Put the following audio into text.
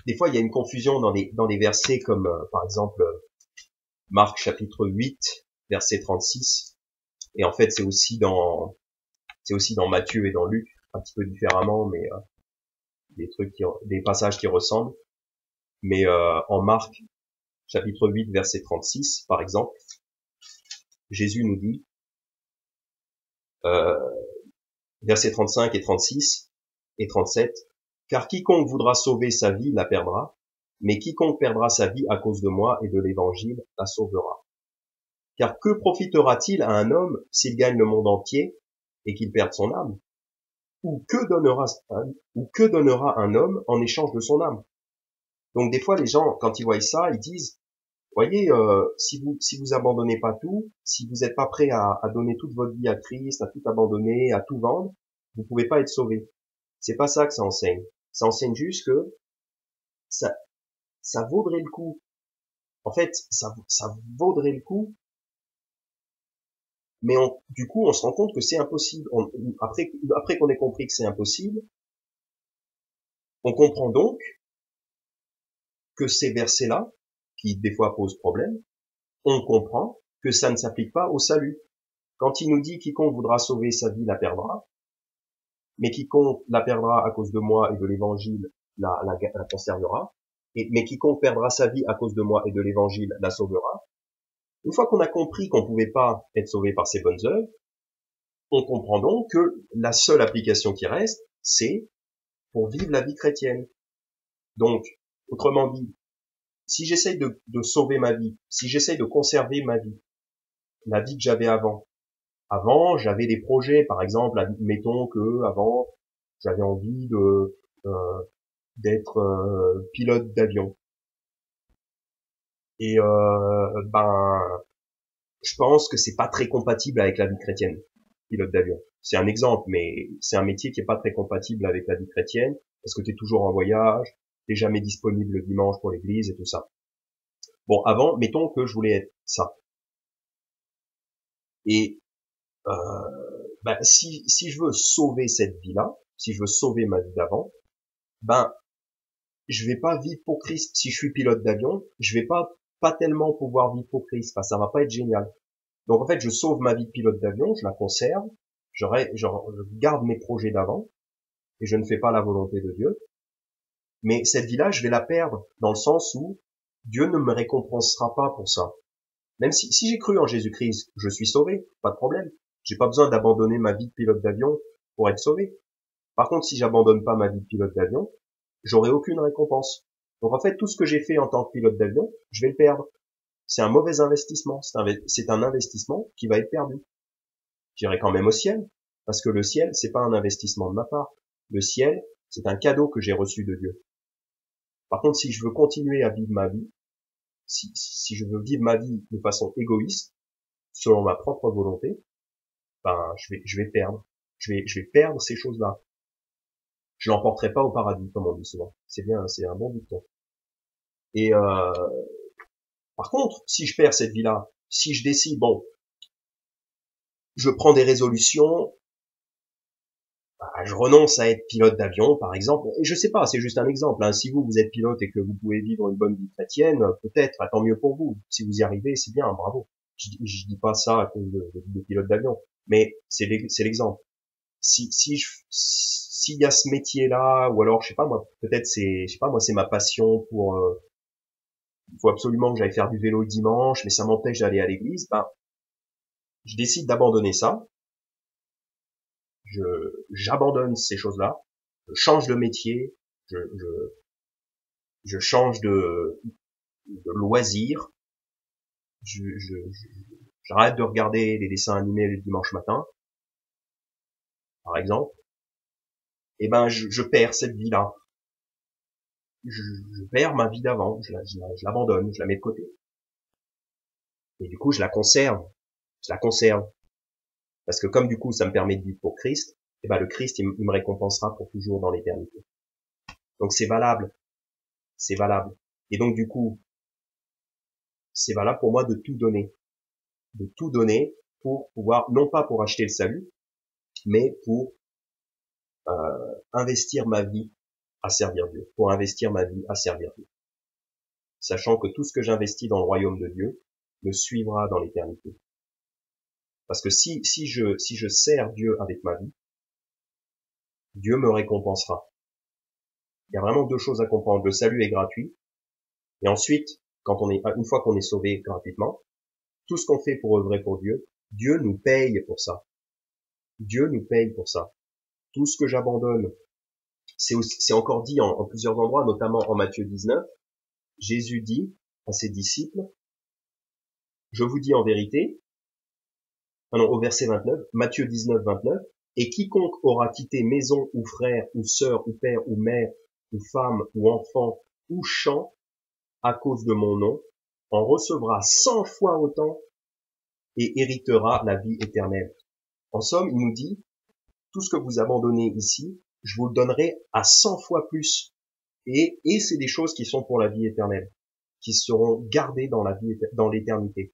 des fois il y a une confusion dans les versets comme par exemple Marc chapitre 8 verset 36, et en fait c'est aussi dans Matthieu et dans Luc un petit peu différemment, mais des passages qui ressemblent. Mais en Marc chapitre 8 verset 36 par exemple, Jésus nous dit euh, versets 35 et 36 et 37, car quiconque voudra sauver sa vie la perdra, mais quiconque perdra sa vie à cause de moi et de l'évangile la sauvera. Car que profitera-t-il à un homme s'il gagne le monde entier et qu'il perde son âme? Ou que donnera un homme en échange de son âme? Donc des fois les gens, quand ils voient ça, ils disent, voyez, si vous abandonnez pas tout, si vous n'êtes pas prêt à donner toute votre vie à Christ, à tout abandonner, à tout vendre, vous pouvez pas être sauvé. C'est pas ça que ça enseigne. Ça enseigne juste que ça, ça vaudrait le coup. En fait, ça vaudrait le coup, mais du coup, on se rend compte que c'est impossible. Après qu'on ait compris que c'est impossible, on comprend donc que ces versets-là, qui des fois posent problème, on comprend que ça ne s'applique pas au salut. Quand il nous dit quiconque voudra sauver sa vie la perdra, mais quiconque la perdra à cause de moi et de l'évangile la conservera, mais quiconque perdra sa vie à cause de moi et de l'évangile la sauvera. Une fois qu'on a compris qu'on pouvait pas être sauvé par ses bonnes œuvres, on comprend donc que la seule application qui reste, c'est pour vivre la vie chrétienne. Donc, autrement dit, si j'essaye de sauver ma vie, si j'essaye de conserver ma vie, la vie que j'avais avant, j'avais des projets, par exemple, mettons que avant, j'avais envie d'être pilote d'avion. Et je pense que c'est pas très compatible avec la vie chrétienne, pilote d'avion. C'est un exemple, mais c'est un métier qui est pas très compatible avec la vie chrétienne, parce que tu es toujours en voyage, t'es jamais disponible le dimanche pour l'église et tout ça. Bon, avant, mettons que je voulais être ça. Et si je veux sauver cette vie-là, si je veux sauver ma vie d'avant, je vais pas vivre pour Christ. Si je suis pilote d'avion, je vais pas tellement pouvoir vivre pour Christ. Ça va pas être génial. Donc en fait, je sauve ma vie de pilote d'avion, je la conserve, je garde mes projets d'avant, et je ne fais pas la volonté de Dieu. Mais cette vie-là, je vais la perdre, dans le sens où Dieu ne me récompensera pas pour ça. Même si j'ai cru en Jésus-Christ, je suis sauvé, pas de problème. J'ai pas besoin d'abandonner ma vie de pilote d'avion pour être sauvé. Par contre, si j'abandonne pas ma vie de pilote d'avion, j'aurai aucune récompense. Donc en fait, tout ce que j'ai fait en tant que pilote d'avion, je vais le perdre. C'est un mauvais investissement. C'est un investissement qui va être perdu. J'irai quand même au ciel, parce que le ciel, c'est pas un investissement de ma part. Le ciel, c'est un cadeau que j'ai reçu de Dieu. Par contre, si je veux continuer à vivre ma vie, si je veux vivre ma vie de façon égoïste, selon ma propre volonté, je vais perdre. Je vais perdre ces choses-là. Je l'emporterai pas au paradis, comme on dit souvent. C'est bien, c'est un bon dicton. Et par contre, si je perds cette vie-là, si je décide, bon, je prends des résolutions, je renonce à être pilote d'avion, par exemple, et je sais pas, c'est juste un exemple, hein. Si vous êtes pilote et que vous pouvez vivre une bonne vie chrétienne, peut-être, tant mieux pour vous. Si vous y arrivez, c'est bien, bravo. Je dis pas ça à cause de pilote d'avion, mais c'est l'exemple. S'il y a ce métier-là, ou alors, je sais pas moi, peut-être c'est ma passion il faut absolument que j'aille faire du vélo le dimanche, mais ça m'empêche d'aller à l'église, je décide d'abandonner ça, j'abandonne ces choses-là, je change de métier, je change de loisir, j'arrête de regarder les dessins animés le dimanche matin, par exemple, et je perds cette vie-là. Je perds ma vie d'avant, je l'abandonne, je la mets de côté. Et du coup, je la conserve. Parce que comme du coup, ça me permet de vivre pour Christ, et le Christ, il me récompensera pour toujours dans l'éternité. Donc c'est valable. C'est valable. Et donc du coup, c'est valable pour moi de tout donner. De tout donner pour pouvoir, non pas pour acheter le salut, mais pour investir ma vie à servir Dieu, pour investir ma vie à servir Dieu. Sachant que tout ce que j'investis dans le royaume de Dieu me suivra dans l'éternité. Parce que si je sers Dieu avec ma vie, Dieu me récompensera. Il y a vraiment deux choses à comprendre. Le salut est gratuit. Et ensuite, une fois qu'on est sauvé gratuitement, tout ce qu'on fait pour œuvrer pour Dieu, Dieu nous paye pour ça. Dieu nous paye pour ça. Tout ce que j'abandonne, c'est encore dit en plusieurs endroits, notamment en Matthieu 19. Jésus dit à ses disciples, je vous dis en vérité, au verset 29, Matthieu 19, 29, et quiconque aura quitté maison ou frère ou sœur ou père ou mère ou femme ou enfant ou champ à cause de mon nom, en recevra 100 fois autant et héritera la vie éternelle. En somme, il nous dit, tout ce que vous abandonnez ici, je vous le donnerai à 100 fois plus. Et c'est des choses qui sont pour la vie éternelle, qui seront gardées dans l'éternité.